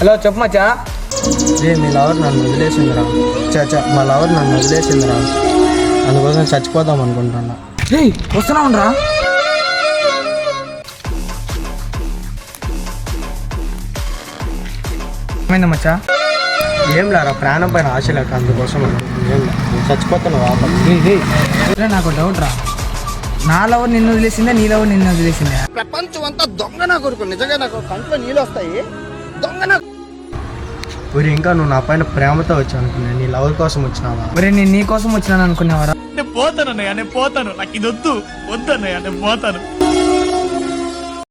Hello చెప్పు మచ్చా. మీ lover నన్ను వదిలేసిందిరా. మా లవర్ నన్ను వదిలేసిందిరా, అందుకోసం చచ్చిపోదాం అనుకుంటున్నా. వస్తున్నా ఉండరా. ఏమైందా మచ్చా? ఏం లేరా, ప్రాణం పైన ఆశ లేక అందుకోసం ఏం చచ్చిపోతాను. నాకు డౌట్ రా, నా లవర్ నిన్ను వదిలేసిందా నీ లవర్ నిన్ను వదిలేసిందా? ప్రపంచం అంతా దొంగ నా కొడుకు. నిజంగా నాకు కంట్లో నీళ్ళు వస్తాయి. దొంగ నా ఊరి ఇంకా నువ్వు నా పైన ప్రేమతో వచ్చావు అనుకున్నా, నీ లవర్ కోసం వచ్చినావా? మరి నేను నీ కోసం వచ్చినాను అనుకునేవారా? నేను పోతాను, నాకు ఇది వద్దు వద్దన్నయ్య, నేను పోతాను.